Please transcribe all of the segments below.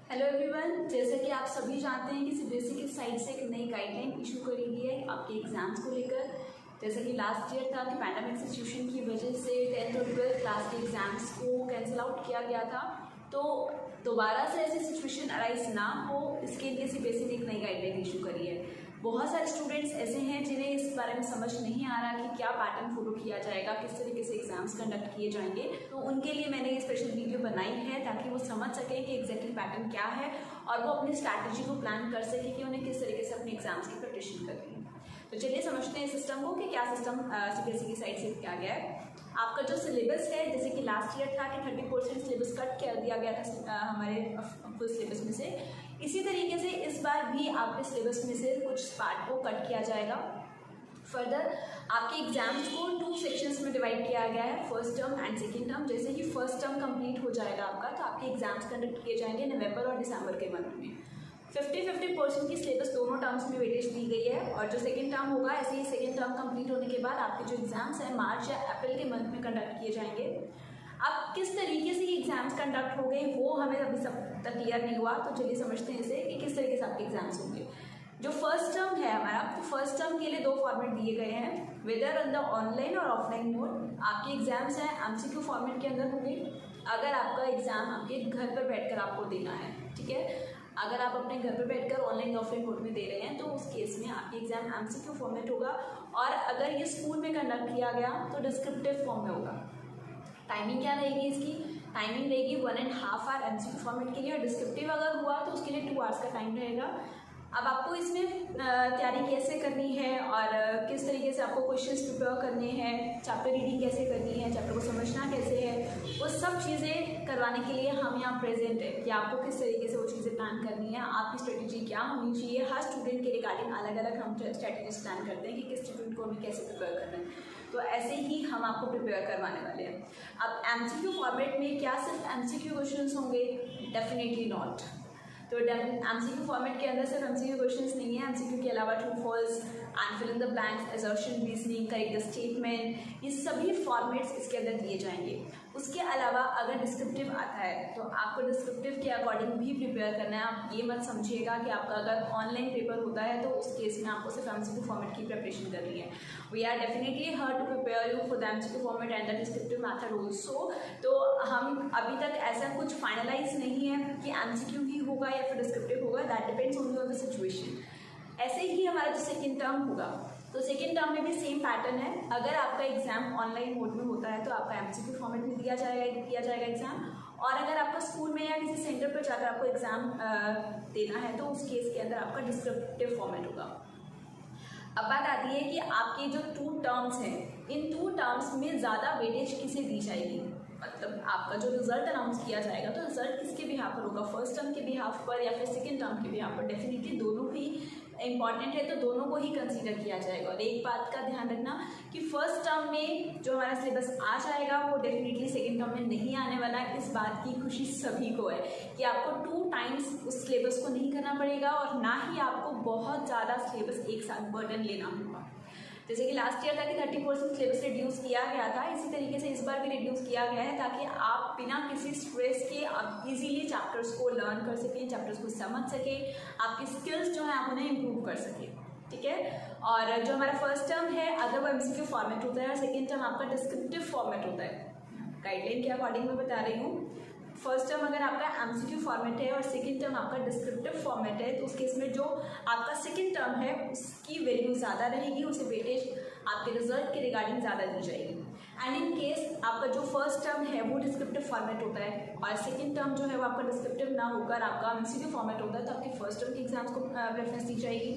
Hello everyone, जैसे कि आप सभी जानते हैं कि सीबीएसई की साइड से एक नई गाइडलाइन इशू करी गई है आपके एग्जाम्स को लेकर। जैसे कि लास्ट ईयर था कि पैंडेमिक सिचुएशन की वजह से 10th और 12th क्लास के एग्जाम्स को कैंसिल आउट किया गया था। तो दोबारा से ऐसी सिचुएशन अराइज ना हो, इसके लिए सीबीएसई ने एक नई गाइडलाइन इशू करी है। बहुत सारे स्टूडेंट्स ऐसे हैं जिन्हें इस बारे में समझ नहीं आ रहा कि क्या पैटर्न फॉलो किया जाएगा, किस तरीके से एग्जाम्स कंडक्ट किए जाएंगे। तो उनके लिए मैंने ये स्पेशल वीडियो बनाई है ताकि वो समझ सकें कि एग्जैक्टली पैटर्न क्या है और वो अपनी स्ट्रैटेजी को प्लान कर सके कि उन्हें किस तरीके से अपने एग्जाम्स की प्रिपरेशन करनी है। तो चलिए समझते हैं सिस्टम को कि क्या सिस्टम सीबीएसई की साइड से किया गया है। आपका जो सिलेबस है, जैसे कि लास्ट ईयर था कि 30% सिलेबस कट कर दिया गया था हमारे फुल सिलेबस में से, इसी तरीके से इस बार भी आपके सिलेबस में से कुछ पार्ट को कट किया जाएगा। फर्दर आपके एग्जाम्स को 2 सेक्शंस में डिवाइड किया गया है, first term and second term. जैसे ही फर्स्ट टर्म कंप्लीट हो जाएगा आपका, तो आपके एग्जाम्स कंडक्ट किए जाएंगे नवंबर और दिसंबर के मंथ में। 50-50% की सिलेबस दोनों टर्म्स में वेटेज दी गई है। और जो सेकेंड टर्म होगा, ऐसे ही सेकेंड टर्म कंप्लीट होने के बाद आपके जो एग्जाम्स हैं मार्च या अप्रैल के मंथ में कंडक्ट किए जाएंगे। अब किस तरीके से ये एग्जाम्स कंडक्ट हो गए वो हमें अभी सब तक क्लियर नहीं हुआ, तो चलिए समझते हैं इसे कि किस तरीके से आपके एग्जाम्स होंगे। जो फर्स्ट टर्म है हमारा, तो फर्स्ट टर्म के लिए 2 फॉर्मेट दिए गए हैं, वेदर ऑन द ऑनलाइन और ऑफलाइन मोड। आपके एग्जाम्स हैं एमसीक्यू फॉर्मेट के अंदर होंगे। अगर आपका एग्जाम आपके घर पर बैठकर आपको देना है, ठीक है, अगर आप अपने घर पर बैठकर ऑनलाइन ऑफलाइन मोड में दे रहे हैं तो उस केस में आपके एग्जाम एमसीक्यू फॉर्मेट होगा। और अगर ये स्कूल में कंडक्ट किया गया तो डिस्क्रिप्टिव फॉर्म में होगा। टाइमिंग क्या रहेगी इसकी? टाइमिंग रहेगी 1.5 आवर एमसीक्यू फॉर्मेट के लिए, और डिस्क्रिप्टिव अगर हुआ तो उसके लिए 2 आवर्स का टाइम रहेगा। अब आपको इसमें तैयारी कैसे करनी है और किस तरीके से आपको क्वेश्चंस प्रिपेयर करने हैं, चैप्टर रीडिंग कैसे करनी है, चैप्टर को समझना कैसे है, वो सब चीज़ें करवाने के लिए हम यहाँ प्रेजेंट है कि आपको किस तरीके से वो चीज़ें प्लान करनी है, आपकी स्ट्रेटेजी क्या होनी चाहिए। हर स्टूडेंट के रिगार्डिंग अलग अलग हम स्ट्रेटेजीज प्लान करते हैं कि किस स्टूडेंट को हमें कैसे प्रिपेयर करना है। तो ऐसे ही हम आपको प्रिपेयर करवाने वाले हैं। अब एमसीक्यू फॉर्मेट में क्या सिर्फ एमसीक्यू क्वेश्चंस होंगे? Definitely not. तो एमसीक्यू फॉर्मेट के अंदर सिर्फ एमसीक्यू क्वेश्चंस नहीं है, एमसीक्यू के अलावा true false, and fill in the blanks, assertion, reasoning, correct the statement, ये सभी फॉर्मेट्स इसके अंदर दिए जाएंगे। उसके अलावा अगर डिस्क्रिप्टिव आता है तो आपको डिस्क्रिप्टिव के अकॉर्डिंग भी प्रिपेयर करना है। आप ये मत समझिएगा कि आपका अगर ऑनलाइन पेपर होता है तो उस केस में आपको सिर्फ एमसीक्यू फॉर्मेट की प्रिपरेशन करनी है। We are definitely here to prepare you for the MCQ format and the descriptive method also. तो हम अभी तक ऐसा कुछ फाइनलाइज नहीं है कि एमसीक्यू ही होगा या फिर डिस्क्रिप्टिव होगा, that depends only on the situation. ऐसे ही हमारा जो सेकेंड टर्म होगा, तो सेकेंड टर्म में भी सेम पैटर्न है। अगर आपका एग्जाम ऑनलाइन मोड में होता है तो आपका एमसीक्यू फॉर्मेट में दिया जाएगा एग्जाम, और अगर आपका स्कूल में या किसी सेंटर पर जाकर आपको एग्जाम देना है तो उस केस के अंदर आपका डिस्क्रिप्टिव फॉर्मेट होगा। अब बात आती है कि आपके जो 2 टर्म्स हैं, इन 2 टर्म्स में ज़्यादा वेटेज किसे दी जाएगी। मतलब आपका जो रिजल्ट अनाउंस किया जाएगा तो रिजल्ट किसके बिहाफ पर होगा, फर्स्ट टर्म के बिहाफ पर या फिर सेकेंड टर्म के बिहाफ पर? डेफिनेटली दोनों ही इंपॉर्टेंट है, तो दोनों को ही कंसीडर किया जाएगा। और एक बात का ध्यान रखना कि फर्स्ट टर्म में जो हमारा सिलेबस आ जाएगा वो डेफिनेटली सेकेंड टर्म में नहीं आने वाला है। इस बात की खुशी सभी को है कि आपको 2 टाइम्स उस सिलेबस को नहीं करना पड़ेगा और ना ही आपको बहुत ज़्यादा सिलेबस एक साथ बर्डन लेना होगा। जैसे कि लास्ट ईयर था कि 30% सिलेबस रिड्यूस किया गया था, इसी तरीके से इस बार भी रिड्यूस किया गया है ताकि आप बिना किसी स्ट्रेस के आप इजीली चैप्टर्स को लर्न कर सकें, चैप्टर्स को समझ सकें, आपकी स्किल्स जो है आप उन्हें इम्प्रूव कर सकें, ठीक है। और जो हमारा फर्स्ट टर्म है अगर वो एमसीक्यू फॉर्मेट होता है और सेकेंड टर्म आपका डिस्क्रिप्टिव फॉर्मेट होता है। गाइडलाइन के अकॉर्डिंग मैं बता रही हूँ, फर्स्ट टर्म अगर आपका एमसीक्यू फॉर्मेट है और सेकंड टर्म आपका डिस्क्रिप्टिव फॉर्मेट है तो उस केस में जो आपका सेकंड टर्म है उसकी वैल्यू ज़्यादा रहेगी, उसे वेटेज आपके रिजल्ट के रिगार्डिंग ज़्यादा दी जाएगी। एंड इन केस आपका जो फर्स्ट टर्म है वो डिस्क्रिप्टिव फॉर्मेट होता है और सेकंड टर्म जो है वो आपका डिस्क्रिप्टिव ना होकर आपका एमसीक्यू फॉर्मेट होता है, तो आपके फर्स्ट टर्म के एग्जाम्स को प्रेफरेंस दी जाएगी।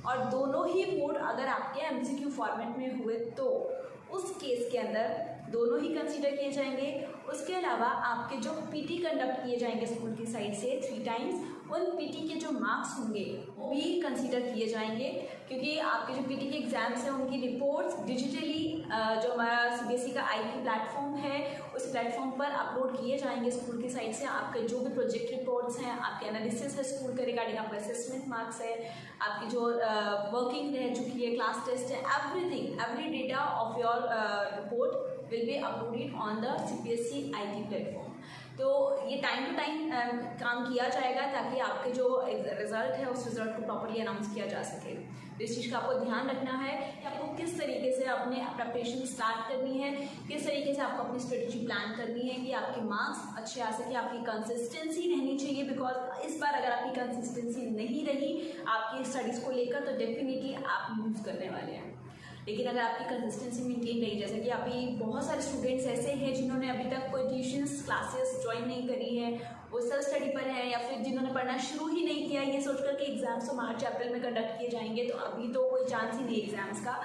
और दोनों ही मोड अगर आपके एमसीक्यू फॉर्मेट में हुए तो उस केस के अंदर दोनों ही कंसीडर किए जाएंगे। उसके अलावा आपके जो पीटी कंडक्ट किए जाएंगे स्कूल की साइड से 3 टाइम्स, उन पीटी के जो मार्क्स होंगे वो भी कंसीडर किए जाएंगे, क्योंकि आपके जो पीटी के एग्जाम्स हैं उनकी रिपोर्ट्स डिजिटली जो हमारा सीबीएसई का आईटी प्लेटफॉर्म है उस प्लेटफॉर्म पर अपलोड किए जाएंगे स्कूल की साइड से। आपके जो भी प्रोजेक्ट रिपोर्ट्स हैं, आपके एनालिसिस है स्कूल के रिगार्डिंग, आपका असेसमेंट मार्क्स है, आपकी जो वर्किंग रह चुकी है, क्लास टेस्ट है, everything, every data of your report will be uploaded on the CBSE IT platform। तो ये टाइम टू टाइम काम किया जाएगा ताकि आपके जो रिजल्ट है उस रिजल्ट को प्रॉपरली अनाउंस किया जा सके। तो इस चीज़ का आपको ध्यान रखना है कि आपको किस तरीके से अपने प्रिपरेशन स्टार्ट करनी है, किस तरीके से आपको अपनी स्ट्रेटजी प्लान करनी है कि आपके मार्क्स अच्छे आ सके। आपकी कंसिस्टेंसी रहनी चाहिए, बिकॉज इस बार अगर आपकी कंसिस्टेंसी नहीं रही आपकी स्टडीज़ को लेकर तो डेफिनेटली आप लूज करने वाले हैं। लेकिन अगर आपकी कंसिस्टेंसी मेंटेन रही, जैसे कि अभी बहुत सारे स्टूडेंट्स ऐसे हैं जिन्होंने अभी तक कोई ट्यूशन्स क्लासेस ज्वाइन नहीं करी है, वो सेल्फ स्टडी पर हैं, या फिर जिन्होंने पढ़ना शुरू ही नहीं किया ये सोचकर कि एग्ज़ाम्स तो मार्च अप्रैल में कंडक्ट किए जाएंगे तो अभी तो कोई चांस ही नहीं एग्ज़ाम्स का,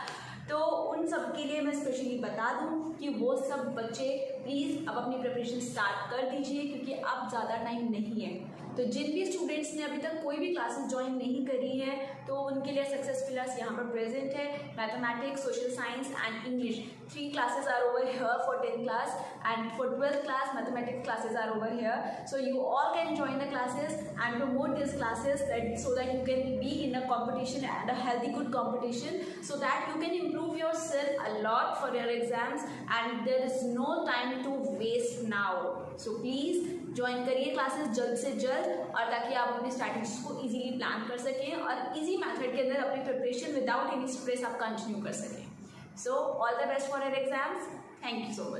तो उन सब के लिए मैं स्पेशली बता दूं कि वो सब बच्चे प्लीज़ अब अपनी प्रिपरेशन स्टार्ट कर दीजिए, क्योंकि अब ज़्यादा टाइम नहीं है। तो जिन भी स्टूडेंट्स ने अभी तक कोई भी क्लासेस ज्वाइन नहीं करी है तो उनके लिए सक्सेस पिलर्स यहाँ पर प्रेजेंट है। Mathematics, social science and English 3 classes are over here for 10th class, and for 12th class mathematics classes are over here. So you all can join the classes and promote these classes so that you can be in a competition and a healthy good competition, so that you can improve yourself a lot for your exams, and there is no time to waste now. So please join करिए classes जल्द से जल्द, और ताकि आप अपने strategies को easily plan कर सकें और इजी मेथड के अंदर अपनी प्रिपरेशन विदाउट एनी स्ट्रेस आप कंटिन्यू कर सकें। So all the best for your exams. Thank you so much.